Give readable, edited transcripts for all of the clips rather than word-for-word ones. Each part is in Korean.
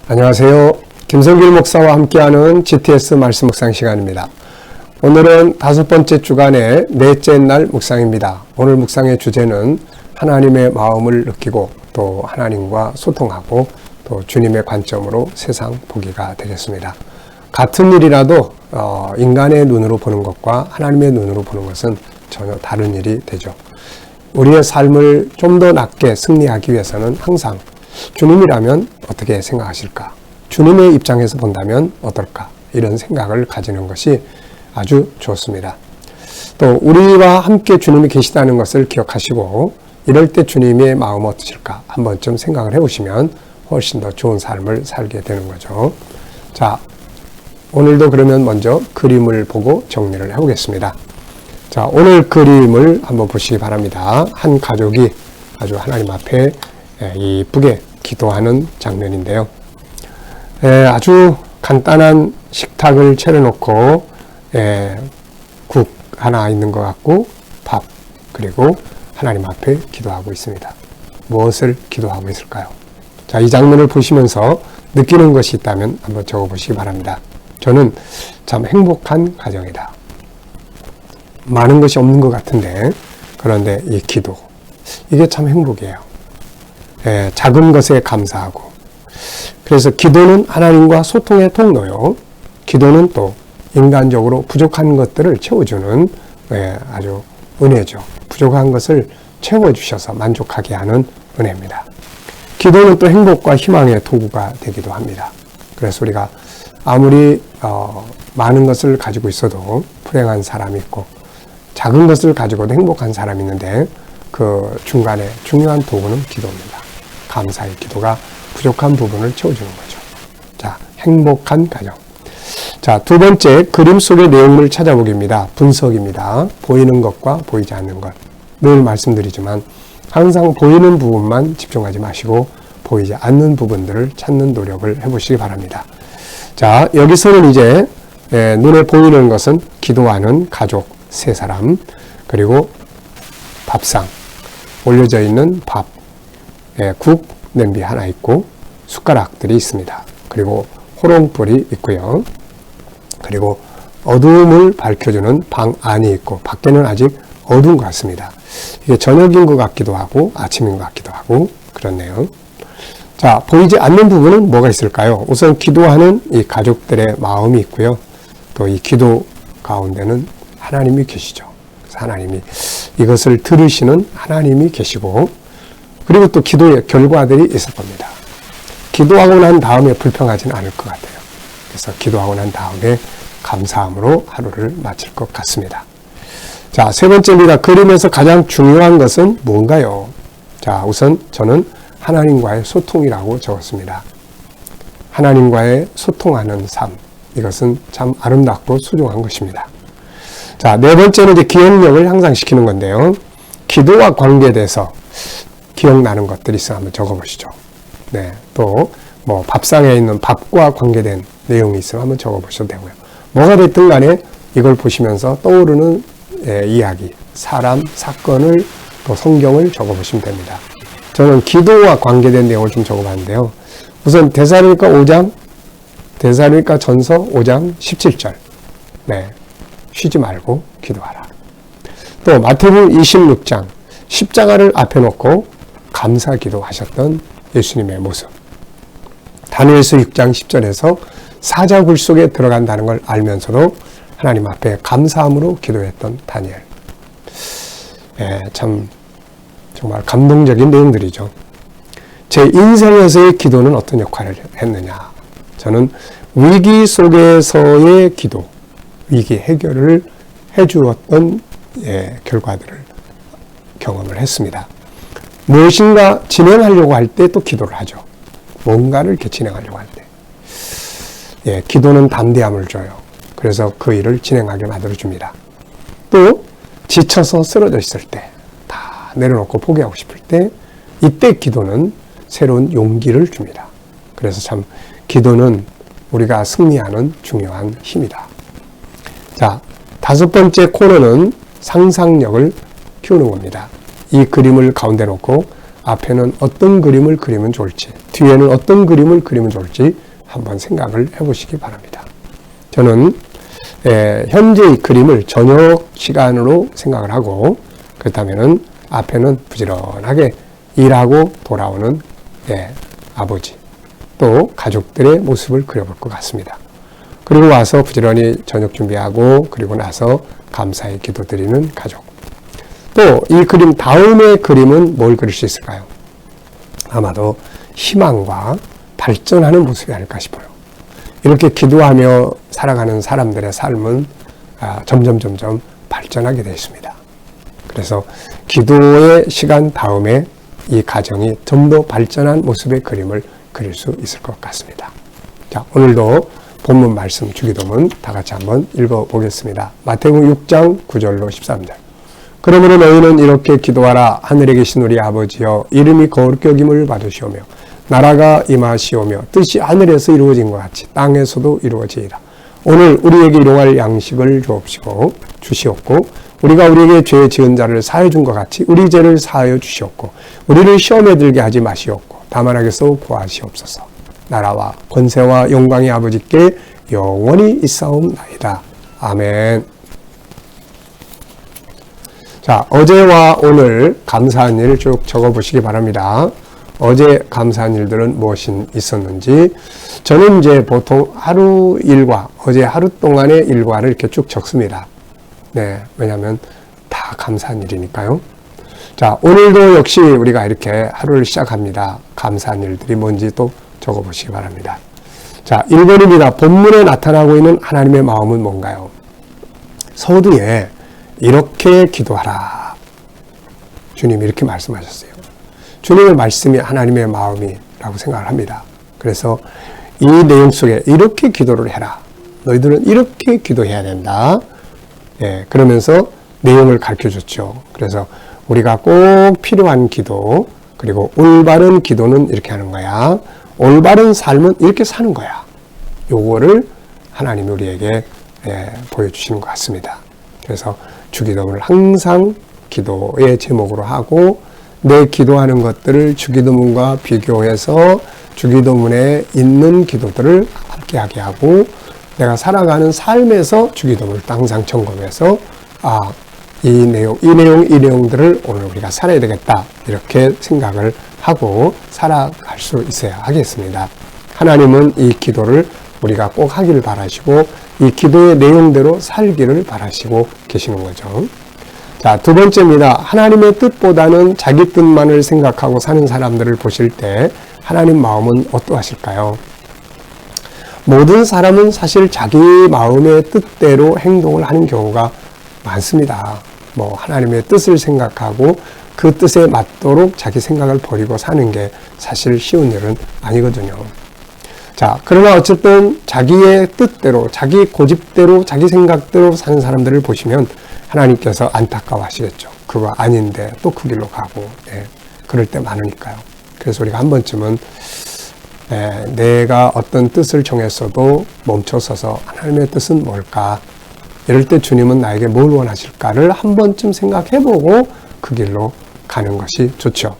안녕하세요. 김성길 목사와 함께하는 GTS 말씀 묵상 시간입니다. 오늘은 5번째 주간의 넷째 날 묵상입니다. 오늘 묵상의 주제는 하나님의 마음을 느끼고 또 하나님과 소통하고 또 주님의 관점으로 세상 보기가 되겠습니다. 같은 일이라도 인간의 눈으로 보는 것과 하나님의 눈으로 보는 것은 전혀 다른 일이 되죠. 우리의 삶을 좀 더 낮게 승리하기 위해서는 항상 주님이라면 어떻게 생각하실까? 주님의 입장에서 본다면 어떨까? 이런 생각을 가지는 것이 아주 좋습니다. 또 우리와 함께 주님이 계시다는 것을 기억하시고 이럴 때 주님의 마음은 어떠실까? 한 번쯤 생각을 해보시면 훨씬 더 좋은 삶을 살게 되는 거죠. 자, 오늘도 그러면 먼저 그림을 보고 정리를 해보겠습니다. 자, 오늘 그림을 한번 보시기 바랍니다. 한 가족이 아주 하나님 앞에 이쁘게 기도하는 장면인데요. 아주 간단한 식탁을 차려놓고 국 하나 있는 것 같고 밥 그리고 하나님 앞에 기도하고 있습니다. 무엇을 기도하고 있을까요? 자, 이 장면을 보시면서 느끼는 것이 있다면 한번 적어보시기 바랍니다. 저는 참 행복한 가정이다. 많은 것이 없는 것 같은데 그런데 이 기도 이게 참 행복이에요. 작은 것에 감사하고 그래서 기도는 하나님과 소통의 통로요. 기도는 또 인간적으로 부족한 것들을 채워주는 아주 은혜죠. 부족한 것을 채워주셔서 만족하게 하는 은혜입니다. 기도는 또 행복과 희망의 도구가 되기도 합니다. 그래서 우리가 아무리 많은 것을 가지고 있어도 불행한 사람이 있고 작은 것을 가지고도 행복한 사람이 있는데 그 중간에 중요한 도구는 기도입니다. 감사의 기도가 부족한 부분을 채워주는 거죠. 자, 행복한 가정. 자, 두 번째 그림 속의 내용을 찾아보기입니다. 분석입니다. 보이는 것과 보이지 않는 것. 늘 말씀드리지만 항상 보이는 부분만 집중하지 마시고 보이지 않는 부분들을 찾는 노력을 해보시기 바랍니다. 자, 여기서는 이제 눈에 보이는 것은 기도하는 가족 3사람 그리고 밥상 올려져 있는 밥 국 냄비 하나 있고 숟가락들이 있습니다. 그리고 호롱불이 있고요. 그리고 어두움을 밝혀주는 방 안이 있고 밖에는 아직 어두운 것 같습니다. 이게 저녁인 것 같기도 하고 아침인 것 같기도 하고 그렇네요. 자, 보이지 않는 부분은 뭐가 있을까요? 우선 기도하는 이 가족들의 마음이 있고요. 또 이 기도 가운데는 하나님이 계시죠. 그래서 하나님이 이것을 들으시는 하나님이 계시고 그리고 또 기도의 결과들이 있을 겁니다. 기도하고 난 다음에 불평하지는 않을 것 같아요. 그래서 기도하고 난 다음에 감사함으로 하루를 마칠 것 같습니다. 자, 세 번째입니다. 그림에서 가장 중요한 것은 뭔가요? 자, 우선 저는 하나님과의 소통이라고 적었습니다. 하나님과의 소통하는 삶. 이것은 참 아름답고 소중한 것입니다. 자, 네 번째는 이제 기억력을 향상시키는 건데요. 기도와 관계돼서 기억나는 것들이 있어 한번 적어보시죠. 네, 또 뭐 밥상에 있는 밥과 관계된 내용이 있으면 한번 적어보셔도 되고요. 뭐가 됐든 간에 이걸 보시면서 떠오르는 이야기, 사람, 사건을 또 성경을 적어보시면 됩니다. 저는 기도와 관계된 내용을 좀 적어봤는데요. 우선 데살로니가 5장, 데살로니가 전서 5장 17절. 네, 쉬지 말고 기도하라. 또 마태복음 26장 십자가를 앞에 놓고 감사 기도하셨던 예수님의 모습. 다니엘서 6장 10절에서 사자굴 속에 들어간다는 걸 알면서도 하나님 앞에 감사함으로 기도했던 다니엘. 참 정말 감동적인 내용들이죠. 제 인생에서의 기도는 어떤 역할을 했느냐. 저는 위기 속에서의 기도, 위기 해결을 해주었던 결과들을 경험을 했습니다. 무엇인가 진행하려고 할 때 또 기도를 하죠. 뭔가를 이렇게 진행하려고 할 때. 기도는 담대함을 줘요. 그래서 그 일을 진행하게 만들어줍니다. 또 지쳐서 쓰러져 있을 때, 다 내려놓고 포기하고 싶을 때, 이때 기도는 새로운 용기를 줍니다. 그래서 참 기도는 우리가 승리하는 중요한 힘이다. 자, 5번째 코너는 상상력을 키우는 겁니다. 이 그림을 가운데 놓고 앞에는 어떤 그림을 그리면 좋을지, 뒤에는 어떤 그림을 그리면 좋을지 한번 생각을 해보시기 바랍니다. 저는 현재의 그림을 저녁 시간으로 생각을 하고, 그렇다면은 앞에는 부지런하게 일하고 돌아오는 아버지, 또 가족들의 모습을 그려볼 것 같습니다. 그리고 와서 부지런히 저녁 준비하고, 그리고 나서 감사의 기도 드리는 가족. 또 이 그림 다음의 그림은 뭘 그릴 수 있을까요? 아마도 희망과 발전하는 모습이 아닐까 싶어요. 이렇게 기도하며 살아가는 사람들의 삶은 점점 발전하게 되어 있습니다. 그래서 기도의 시간 다음에 이 가정이 좀 더 발전한 모습의 그림을 그릴 수 있을 것 같습니다. 자, 오늘도 본문 말씀 주기도문 다 같이 한번 읽어보겠습니다. 마태복음 6장 9절로 13절. 그러므로 너희는 이렇게 기도하라. 하늘에 계신 우리 아버지여, 이름이 거룩히 여김을 받으시오며 나라가 임하시오며 뜻이 하늘에서 이루어진 것 같이 땅에서도 이루어지이다. 오늘 우리에게 일용할 양식을 주시옵고 우리가 우리에게 죄 지은 자를 사하여 준 것 같이 우리 죄를 사하여 주시옵고 우리를 시험에 들게 하지 마시옵고 다만 악에서 구하시옵소서. 나라와 권세와 영광이 아버지께 영원히 있사옵나이다. 아멘. 자, 어제와 오늘 감사한 일을 쭉 적어보시기 바랍니다. 어제 감사한 일들은 무엇이 있었는지, 저는 이제 보통 하루 일과, 어제 하루 동안의 일과를 이렇게 쭉 적습니다. 네, 왜냐하면 다 감사한 일이니까요. 자, 오늘도 역시 우리가 이렇게 하루를 시작합니다. 감사한 일들이 뭔지 또 적어보시기 바랍니다. 자, 1번입니다. 본문에 나타나고 있는 하나님의 마음은 뭔가요? 서두에 이렇게 기도하라. 주님이 이렇게 말씀하셨어요. 주님의 말씀이 하나님의 마음이라고 생각을 합니다. 그래서 이 내용 속에 이렇게 기도를 해라. 너희들은 이렇게 기도해야 된다. 그러면서 내용을 가르쳐줬죠. 그래서 우리가 꼭 필요한 기도, 그리고 올바른 기도는 이렇게 하는 거야. 올바른 삶은 이렇게 사는 거야. 요거를 하나님이 우리에게 보여주시는 것 같습니다. 그래서 주기도문을 항상 기도의 제목으로 하고, 내 기도하는 것들을 주기도문과 비교해서 주기도문에 있는 기도들을 함께하게 하고, 내가 살아가는 삶에서 주기도문을 항상 점검해서 이 내용들을 오늘 우리가 살아야 되겠다, 이렇게 생각을 하고 살아갈 수 있어야 하겠습니다. 하나님은 이 기도를 우리가 꼭 하기를 바라시고 이 기도의 내용대로 살기를 바라시고 계시는 거죠. 자, 두 번째입니다. 하나님의 뜻보다는 자기 뜻만을 생각하고 사는 사람들을 보실 때 하나님 마음은 어떠하실까요? 모든 사람은 사실 자기 마음의 뜻대로 행동을 하는 경우가 많습니다. 하나님의 뜻을 생각하고 그 뜻에 맞도록 자기 생각을 버리고 사는 게 사실 쉬운 일은 아니거든요. 자, 그러나 어쨌든 자기의 뜻대로, 자기 고집대로, 자기 생각대로 사는 사람들을 보시면 하나님께서 안타까워하시겠죠. 그거 아닌데 또 그 길로 가고, 그럴 때 많으니까요. 그래서 우리가 한 번쯤은 내가 어떤 뜻을 정했어도 멈춰서서 하나님의 뜻은 뭘까? 이럴 때 주님은 나에게 뭘 원하실까를 한 번쯤 생각해보고 그 길로 가는 것이 좋죠.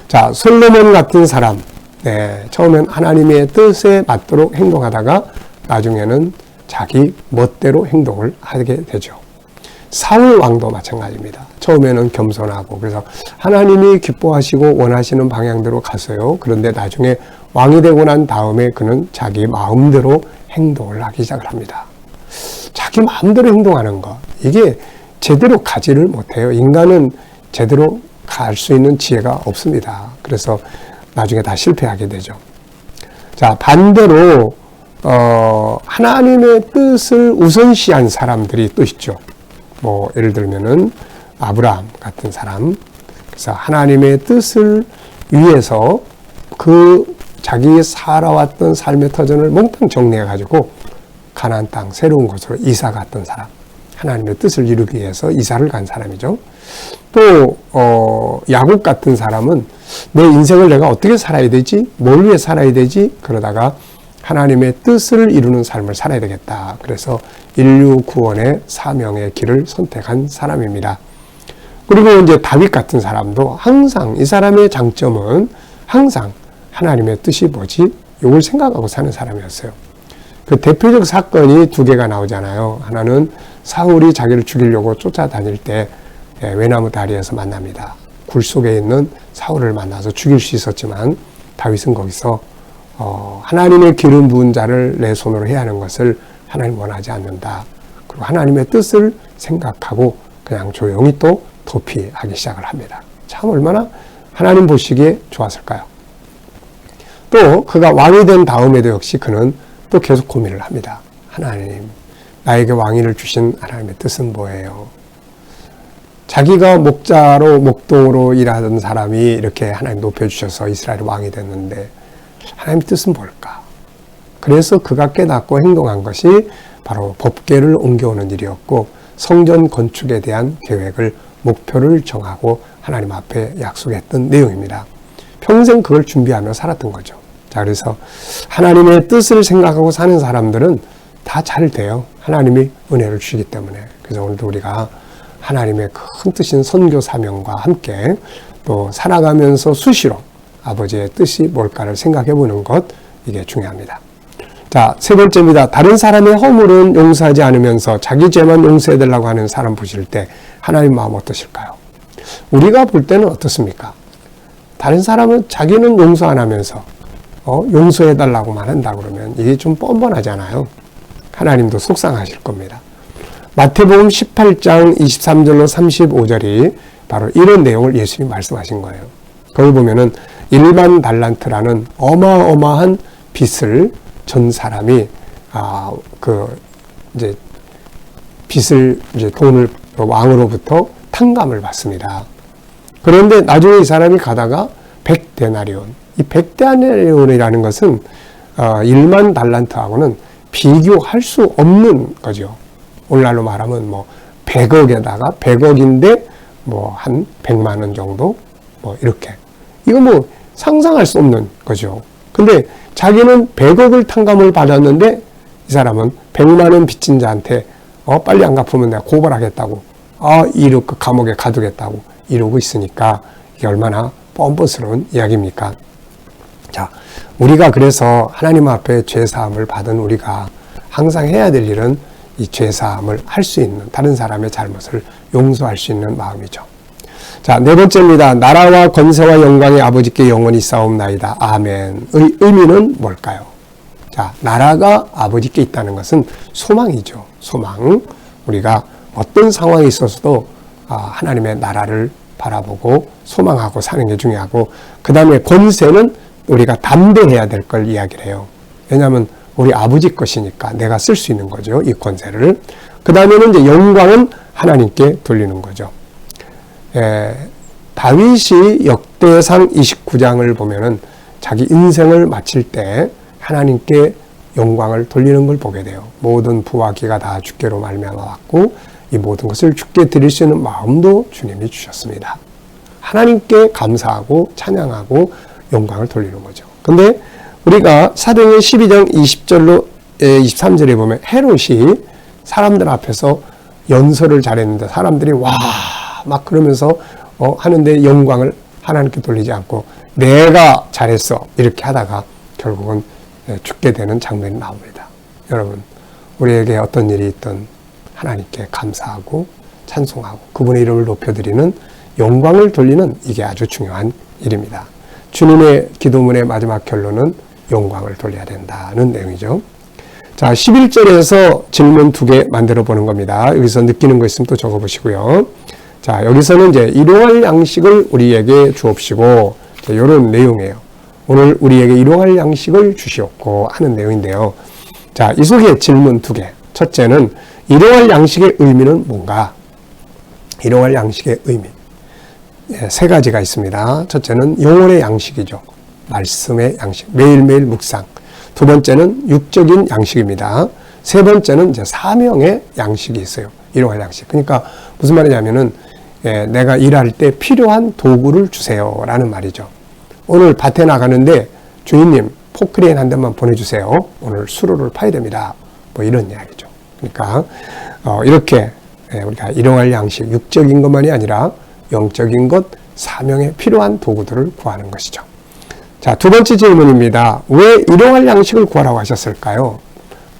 자, 솔로몬 같은 사람, 처음엔 하나님의 뜻에 맞도록 행동하다가 나중에는 자기 멋대로 행동을 하게 되죠. 사울 왕도 마찬가지입니다. 처음에는 겸손하고 그래서 하나님이 기뻐하시고 원하시는 방향대로 갔어요. 그런데 나중에 왕이 되고 난 다음에 그는 자기 마음대로 행동을 하기 시작을 합니다. 자기 마음대로 행동하는 것, 이게 제대로 가지를 못해요. 인간은 제대로 갈 수 있는 지혜가 없습니다. 그래서 나중에 다 실패하게 되죠. 자, 반대로 하나님의 뜻을 우선시한 사람들이 또 있죠. 예를 들면은 아브라함 같은 사람, 그래서 하나님의 뜻을 위해서 그 자기 살아왔던 삶의 터전을 몽땅 정리해가지고 가나안 땅 새로운 곳으로 이사 갔던 사람, 하나님의 뜻을 이루기 위해서 이사를 간 사람이죠. 또 야곱 같은 사람은 내 인생을 내가 어떻게 살아야 되지? 뭘 위해 살아야 되지? 그러다가 하나님의 뜻을 이루는 삶을 살아야 되겠다. 그래서 인류 구원의 사명의 길을 선택한 사람입니다. 그리고 이제 다윗 같은 사람도 항상 이 사람의 장점은 항상 하나님의 뜻이 뭐지? 이걸 생각하고 사는 사람이었어요. 그 대표적 사건이 두 개가 나오잖아요. 하나는 사울이 자기를 죽이려고 쫓아다닐 때 외나무 다리에서 만납니다. 굴 속에 있는 사울을 만나서 죽일 수 있었지만 다윗은 거기서 하나님의 기름 부은 자를 내 손으로 해야 하는 것을 하나님 원하지 않는다. 그리고 하나님의 뜻을 생각하고 그냥 조용히 또 도피하기 시작을 합니다. 참 얼마나 하나님 보시기에 좋았을까요? 또 그가 왕이 된 다음에도 역시 그는 또 계속 고민을 합니다. 하나님, 나에게 왕위를 주신 하나님의 뜻은 뭐예요? 자기가 목동으로 일하던 사람이 이렇게 하나님 높여주셔서 이스라엘 왕이 됐는데 하나님의 뜻은 뭘까? 그래서 그가 깨닫고 행동한 것이 바로 법궤를 옮겨오는 일이었고 성전 건축에 대한 계획을 목표를 정하고 하나님 앞에 약속했던 내용입니다. 평생 그걸 준비하며 살았던 거죠. 자, 그래서 하나님의 뜻을 생각하고 사는 사람들은 다 잘 돼요. 하나님이 은혜를 주시기 때문에. 그래서 오늘도 우리가 하나님의 큰 뜻인 선교 사명과 함께 또 살아가면서 수시로 아버지의 뜻이 뭘까를 생각해 보는 것, 이게 중요합니다. 자, 세 번째입니다. 다른 사람의 허물은 용서하지 않으면서 자기 죄만 용서해 달라고 하는 사람 보실 때 하나님 마음 어떠실까요? 우리가 볼 때는 어떻습니까? 다른 사람은 자기는 용서 안 하면서 용서해 달라고만 한다 그러면 이게 좀 뻔뻔하잖아요. 하나님도 속상하실 겁니다. 마태복음 18장 23절로 35절이 바로 이런 내용을 예수님이 말씀하신 거예요. 거기 보면은 1만 달란트라는 어마어마한 빚을 전 사람이 빚을 돈을 왕으로부터 탕감을 받습니다. 그런데 나중에 이 사람이 가다가 100데나리온, 이 100데나리온이라는 것은 1만 달란트하고는 비교할 수 없는 거죠. 오늘날로 말하면 100억에다가 100억인데 한 100만 원 정도 이렇게. 이거 상상할 수 없는 거죠. 근데 자기는 100억을 탕감을 받았는데 이 사람은 100만 원 빚진 자한테 빨리 안 갚으면 내가 고발하겠다고 이렇게 감옥에 가두겠다고 이러고 있으니까 이게 얼마나 뻔뻔스러운 이야기입니까? 자, 우리가 그래서 하나님 앞에 죄사함을 받은 우리가 항상 해야 될 일은 이 죄사함을 할 수 있는, 다른 사람의 잘못을 용서할 수 있는 마음이죠. 자, 네 번째입니다. 나라와 권세와 영광의 아버지께 영원히 싸움나이다. 아멘. 의 의미는 뭘까요? 자, 나라가 아버지께 있다는 것은 소망이죠. 소망. 우리가 어떤 상황에 있어서도 하나님의 나라를 바라보고 소망하고 사는 게 중요하고, 그 다음에 권세는 우리가 담대해야 될 걸 이야기를 해요. 왜냐하면 우리 아버지 것이니까 내가 쓸 수 있는 거죠. 이 권세를. 그 다음에는 이제 영광은 하나님께 돌리는 거죠. 다윗이 역대상 29장을 보면은 자기 인생을 마칠 때 하나님께 영광을 돌리는 걸 보게 돼요. 모든 부와 기가 다 주께로 말미암아 왔고 이 모든 것을 주께 드릴 수 있는 마음도 주님이 주셨습니다. 하나님께 감사하고 찬양하고 영광을 돌리는 거죠. 근데 우리가 사도행전 12장 20절로 23절에 보면 헤롯이 사람들 앞에서 연설을 잘했는데 사람들이 막 그러면서 하는데 영광을 하나님께 돌리지 않고 내가 잘했어 이렇게 하다가 결국은 죽게 되는 장면이 나옵니다. 여러분, 우리에게 어떤 일이 있든 하나님께 감사하고 찬송하고 그분의 이름을 높여드리는 영광을 돌리는 이게 아주 중요한 일입니다. 주님의 기도문의 마지막 결론은 영광을 돌려야 된다는 내용이죠. 자, 11절에서 질문 2개 만들어 보는 겁니다. 여기서 느끼는 거 있으면 또 적어 보시고요. 자, 여기서는 이제 일용할 양식을 우리에게 주옵시고, 이런 내용이에요. 오늘 우리에게 일용할 양식을 주시옵고 하는 내용인데요. 자, 이 속에 질문 2개. 첫째는 일용할 양식의 의미는 뭔가? 일용할 양식의 의미. 3가지가 있습니다. 첫째는 영혼의 양식이죠. 말씀의 양식, 매일매일 묵상. 2번째는 육적인 양식입니다. 3번째는 이제 사명의 양식이 있어요. 일용할 양식. 그러니까 무슨 말이냐면은 내가 일할 때 필요한 도구를 주세요라는 말이죠. 오늘 밭에 나가는데 주인님 포크레인 한 대만 보내주세요. 오늘 수로를 파야 됩니다. 이런 이야기죠. 그러니까 이렇게 우리가 일용할 양식, 육적인 것만이 아니라 영적인 것, 사명에 필요한 도구들을 구하는 것이죠. 자, 두 번째 질문입니다. 왜 일용할 양식을 구하라고 하셨을까요?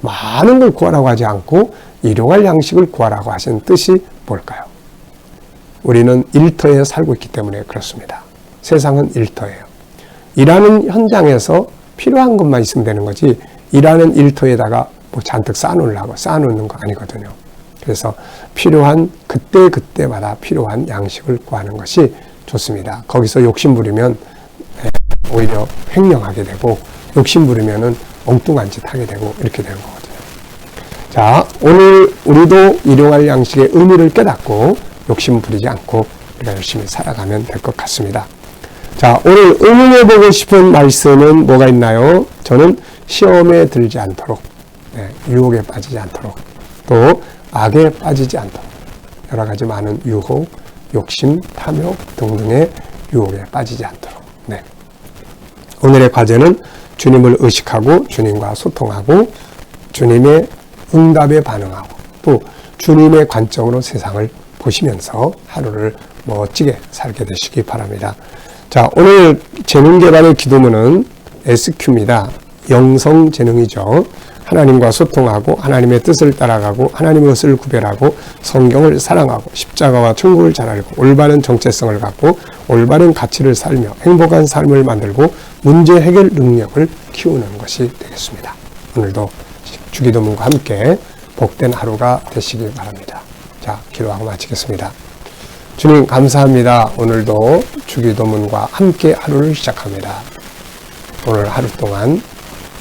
많은 걸 구하라고 하지 않고 일용할 양식을 구하라고 하신 뜻이 뭘까요? 우리는 일터에 살고 있기 때문에 그렇습니다. 세상은 일터예요. 일하는 현장에서 필요한 것만 있으면 되는 거지 일하는 일터에다가 뭐 잔뜩 쌓아놓는 거 아니거든요. 그래서 필요한 그때마다 필요한 양식을 구하는 것이 좋습니다. 거기서 욕심 부리면 오히려 횡령하게 되고 욕심 부리면은 엉뚱한 짓 하게 되고 이렇게 되는 거거든요. 자, 오늘 우리도 일용할 양식의 의미를 깨닫고 욕심 부리지 않고 우리가 열심히 살아가면 될 것 같습니다. 자, 오늘 응용해보고 싶은 말씀은 뭐가 있나요? 저는 시험에 들지 않도록, 유혹에 빠지지 않도록, 또 악에 빠지지 않도록, 여러 가지 많은 유혹, 욕심, 탐욕 등등의 유혹에 빠지지 않도록. 오늘의 과제는 주님을 의식하고 주님과 소통하고 주님의 응답에 반응하고 또 주님의 관점으로 세상을 보시면서 하루를 멋지게 살게 되시기 바랍니다. 자, 오늘 재능개발의 기도문은 SQ입니다. 영성재능이죠. 하나님과 소통하고 하나님의 뜻을 따라가고 하나님의 것을 구별하고 성경을 사랑하고 십자가와 천국을 잘 알고 올바른 정체성을 갖고 올바른 가치를 살며 행복한 삶을 만들고 문제 해결 능력을 키우는 것이 되겠습니다. 오늘도 주기도문과 함께 복된 하루가 되시길 바랍니다. 자, 기도하고 마치겠습니다. 주님 감사합니다. 오늘도 주기도문과 함께 하루를 시작합니다. 오늘 하루 동안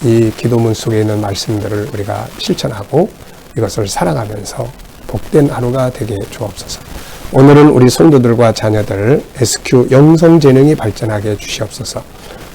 이 기도문 속에 있는 말씀들을 우리가 실천하고 이것을 사랑하면서 복된 하루가 되게 주옵소서. 오늘은 우리 성도들과 자녀들 SQ 영성재능이 발전하게 주시옵소서.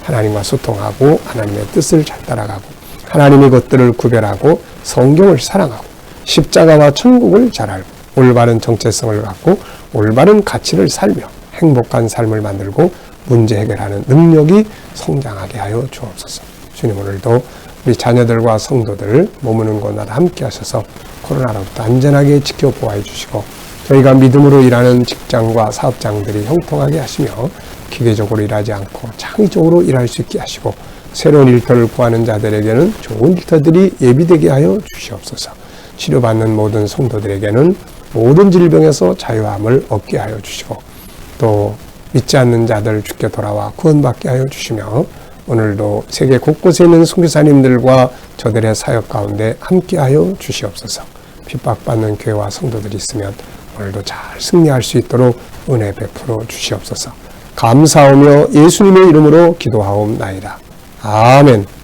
하나님과 소통하고 하나님의 뜻을 잘 따라가고 하나님의 것들을 구별하고 성경을 사랑하고 십자가와 천국을 잘 알고 올바른 정체성을 갖고 올바른 가치를 살며 행복한 삶을 만들고 문제 해결하는 능력이 성장하게 하여 주옵소서. 주님 오늘도 우리 자녀들과 성도들 머무는 곳마다 함께 하셔서 코로나로부터 안전하게 지켜보아 주시고 저희가 믿음으로 일하는 직장과 사업장들이 형통하게 하시며 기계적으로 일하지 않고 창의적으로 일할 수 있게 하시고 새로운 일터를 구하는 자들에게는 좋은 일터들이 예비되게 하여 주시옵소서. 치료받는 모든 성도들에게는 모든 질병에서 자유함을 얻게 하여 주시고 또 믿지 않는 자들 주께 돌아와 구원받게 하여 주시며 오늘도 세계 곳곳에 있는 선교사님들과 저들의 사역 가운데 함께하여 주시옵소서. 핍박받는 교회와 성도들이 있으면 오늘도 잘 승리할 수 있도록 은혜 베풀어 주시옵소서. 감사하며 예수님의 이름으로 기도하옵나이다. 아멘.